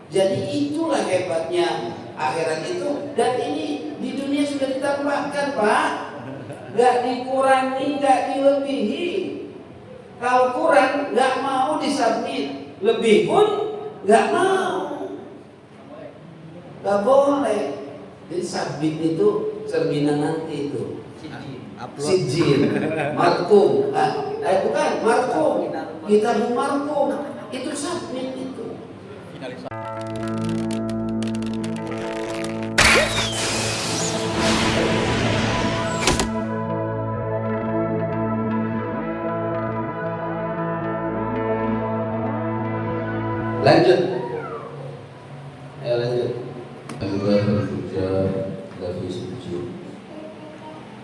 Jadi itulah hebatnya akhirat itu, dan ini di dunia sudah ditambahkan, Pak. Gak dikurangi, gak dilebihi. Kalau kurang gak mau disubmit, lebih pun gak mau, gak boleh. Jadi submit itu cerminan nanti itu sijil, markum, bukan markum, kita markum itu submit itu. Lanjut, ayo lanjut. Juga berfujar dari sujud.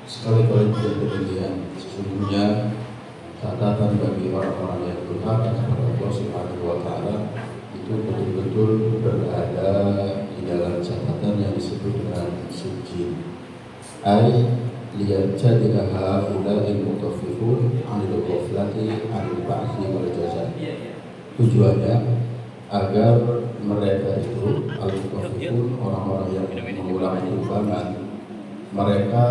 Sekali-kali tidak demikian, sesungguhnya catatan bagi orang-orang yang durhaka kepada Allah Subhanahu wa Ta'ala itu betul-betul berada di dalam catatan yang disebut dengan sujud. Ai liyajadilah haula'il mutaffifun 'anil ghaflati 'anil ba'thi wal jazaa. Tujuannya agar mereka itu al-mutaffifun, orang-orang yang mengulang timbangan, mereka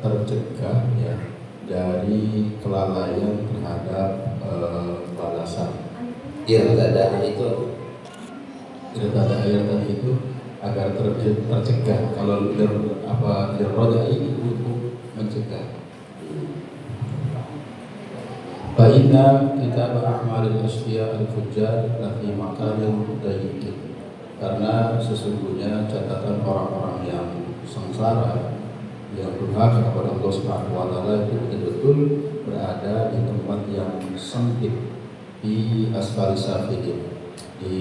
tercegah ya dari kelalaian terhadap balasan. Irtadaan itu agar tercegah. Kalau lirrodai itu untuk mencegah. Fa'inna kitab a'malil asfiya al-fujjar lafi makanin dayyikin. Karena sesungguhnya catatan orang-orang yang sengsara, yang durhaka kepada Allah Subhanahu wa Ta'ala itu betul-betul berada di tempat yang sempit, di asfali safilin, di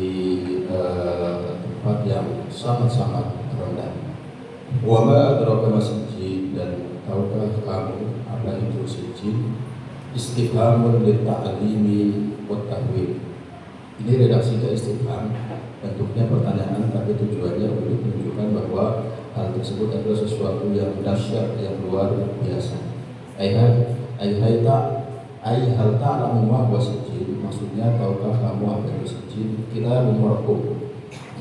tempat yang sangat-sangat rendah. Wa ma adraka masjid, dan tahukah kamu apa itu sijil? Istifhamun litta'limi wa tahwil. Ini redaksi dari istifham, bentuknya pertanyaan tapi tujuannya untuk menunjukkan bahwa hal tersebut adalah sesuatu yang dahsyat, yang luar biasa. Hal ta'lamu ma huwa sijil, maksudnya tahukah kamu apa itu sijil? Kitabun marqum,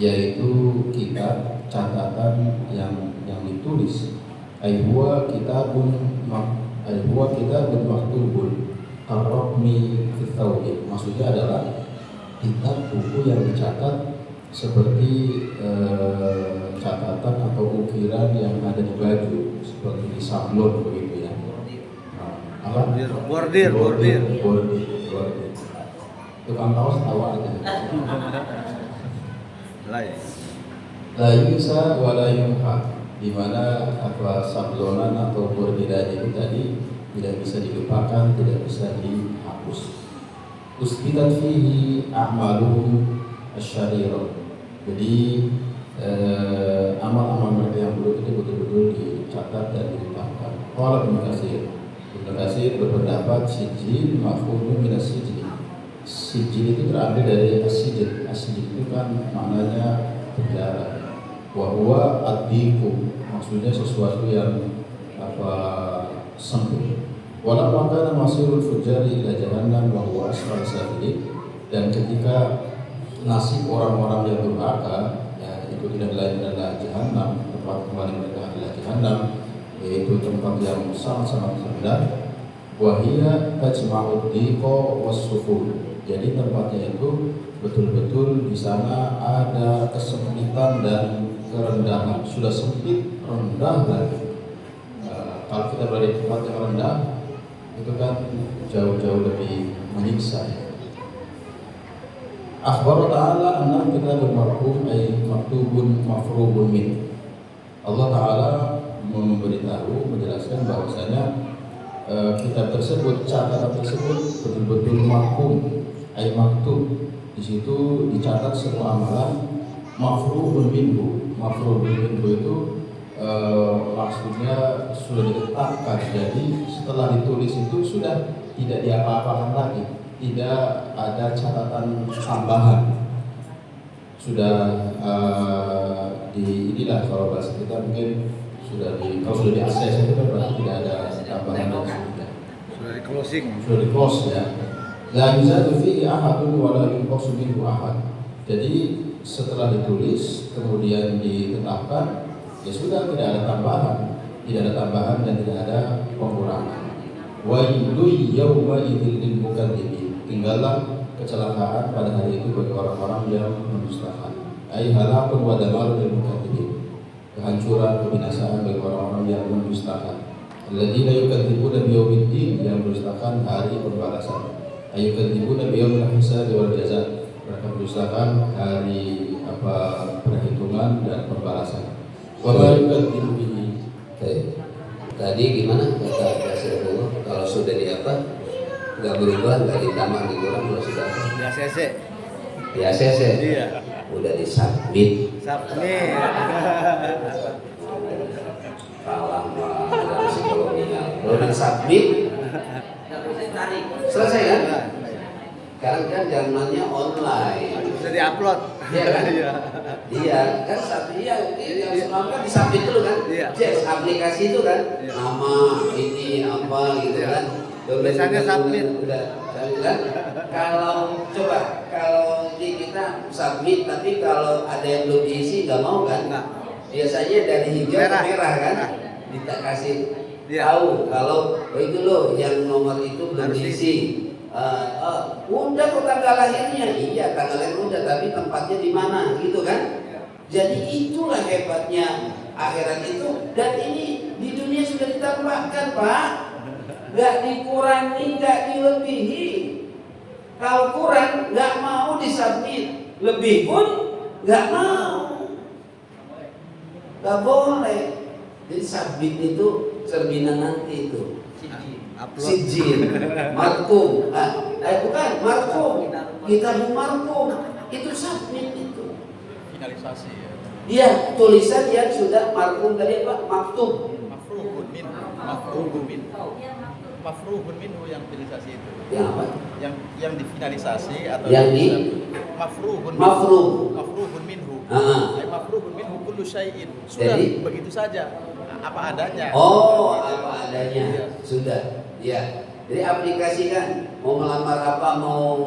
yaitu kitab catatan yang ditulis. Huwa kitabun maktubun ar-raqmi fi thawbi, maksudnya adalah kitab buku yang dicatat seperti catatan atau ukiran yang ada di baju, seperti di sablon begitu ya. Bordir. Tukang kaos tawa aja. La yusa wa la yumha, di mana apa sablonan atau bordiran itu tadi tidak bisa dilupakan, tidak bisa dihapus. Usbitat fihi a'maluhum asy-syarira. Jadi amal-amal mereka yang buruk itu betul-betul dicatat dan diletakkan. Qala Ibnu Katsir berpendapat sijil mafhumun min as-sijil. Sijil itu terambil dari as-sijil. As-sijil itu kan maknanya penjara. Wa huwa ad-diqu, maksudnya sesuatu yang sempit. Walau kana masirul fujari ila jahannam wa huwa asfal safilin, dan ketika nasib orang-orang yang durhaka ya itu tidak lain adalah jahannam, tempat kembali mereka adalah jahannam, yaitu tempat yang sangat-sangat rendah. Wa hiya tajma'ud diqa was-sufur, jadi tempatnya itu betul-betul di sana ada kesempitan dan kerendahan. Sudah sempit, rendah lagi. Kalau kita berada di tempat yang rendah, itu kan jauh-jauh lebih menyiksa. Akhbar Ta'ala anna kitabul marhum ay maktubun mafrubun min. Allah Ta'ala memberitahu, menjelaskan bahwasanya kitab tersebut, catatan tersebut betul-betul marhum ay maktub. Di situ dicatat semua amalan. Mafrubun minhu. Mafrubun minhu itu maksudnya sudah diletakkan, jadi setelah ditulis itu sudah tidak diapa-apakan lagi, tidak ada catatan tambahan, sudah inilah kalau bahasa kita mungkin kalau sudah diakses itu kan berarti tidak ada tambahan dan sudah di close ya. La yuzadu fihi ahadun wa la yunqasu minhu ahad. Jadi setelah ditulis kemudian ditetapkan, ya sudah, tidak ada tambahan dan tidak ada pengurangan. Wailul yawma idzil lil mukadzibin. Tinggallah kecelakaan pada hari itu bagi orang-orang yang mendustakan. Ai halakun wa damarun lil mukadzibin. Kehancuran, kebinasaan bagi orang-orang yang mendustakan. Alladzina yukadzibuna biyaumiddin, yang mendustakan hari pembalasan. Ayukadzibuna biyaumil hisab wal jazaa. Mereka mendustakan hari perhitungan dan pembalasan. Wa ma yukadzibu bihi. Tadi gimana kata Rasulullah? Kalau sudah nggak berubah, nggak ditambah, dikurang, kalau sudah di ACC. di ACC, Iya. udah disubmit. Submit. Kalah dari psikologinya. Kalau disubmit, selesai kan? Sekarang kan zamannya online. Bisa diupload. Iya kan? Iya. Iya kan, yang semalam kan disubmit dulu kan? Iya. Yes, aplikasi itu kan, Iya. nama ini apa gitu Iya. kan? Biasanya submit. Udah submit kan? Kalau kita submit, tapi kalau ada yang belum diisi nggak mau kan? Nggak. Biasanya dari hijau ke Merah. merah kan? Nah. Kita kasih Iya. tahu kalau itu loh yang nomor itu belum Harus diisi. Udah kok tanggal lahirnya, iya tanggal lahir udah, tapi tempatnya di mana gitu kan? Jadi itulah hebatnya akhirat itu, dan ini di dunia sudah ditambahkan, Pak. Nggak dikurangi, nggak dilebihi. Kalau kurang nggak mau disubmit, lebih pun nggak mau, nggak boleh. Jadi submit itu cerminan nanti itu. Sijil, markum, bukan markum, kitabun markum, itu submit itu. Finalisasi ya. Iya, tulisan yang sudah markum tadi apa? Maktub. Mafruhun minhu yang finalisasi itu. Yang apa? Yang difinalisasi atau Yang di mafruhun minhu. Mafruhun minhu kullu syai'in. Sudah Jadi? begitu saja. Apa adanya. Oh, apa adanya. Sudah. Ya. Jadi aplikasi kan mau melamar apa, mau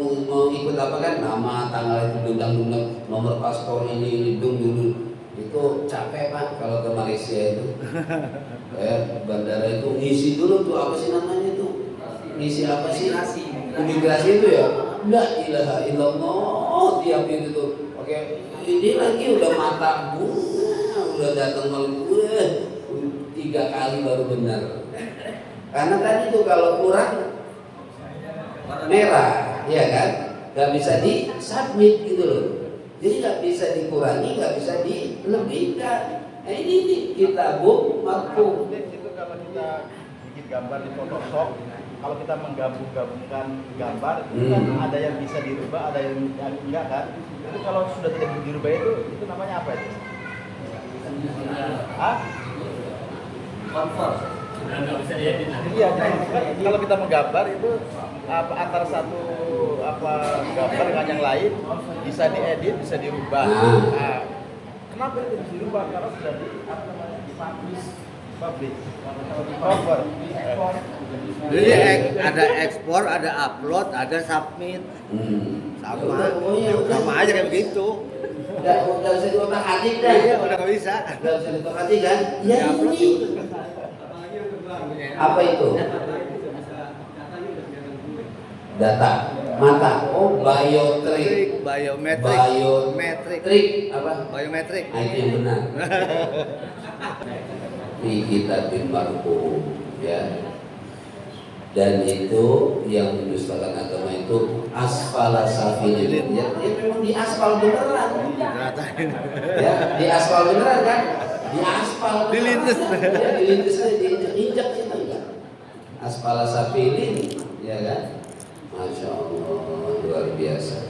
ikut apa kan, nama, tanggal itu, dundang nomor paspor ini, dulu itu capek Pak kalau ke Malaysia itu. Bandara itu ngisi dulu tuh, apa sih namanya itu? Ngisi apa sih? Imigrasi itu ya. La ilaha illallah, tiap itu. Oke, ini lagi udah mata bunga, udah datang malam gue 3 kali baru benar. Karena tadi tuh kalau kurang merah, ya kan, nggak bisa di submit gitu loh. Jadi nggak bisa dikurangi, nggak bisa dilebihkan. Nah ini kitabun markum. Itu kalau kita bikin gambar di Photoshop, kalau kita menggabungkan gambar, itu kan ada yang bisa dirubah, ada yang enggak kan. Itu kalau sudah tidak dirubah itu namanya apa itu? Convert. Nggak bisa diedit. Iya, kalau kita menggambar itu antara satu gambar dengan yang lain bisa diedit, bisa dirubah. Nah, kenapa itu bisa dirubah? Karena sudah dipublish, cover. Jadi ada ekspor, ada upload, ada submit. Sama aja kayak begitu. Udah bisa diotak-atik dah. Iya, udah nggak bisa. Udah bisa diotak-atik kan? Ya ini. Apa itu? Data, mata. Oh, biometrik. Biometrik apa? Biometrik. Nah, itu yang benar. Di kitabun markum, ya. Dan itu yang mendustakan agama itu asfala safilin. Ya, memang di aspal beneran. Ya, di aspal beneran kan? Di aspal. Dilintes. Ya, dilintes aja, diinjak itu kan. Asfala safilin, ya kan? Masya Allah, luar biasa.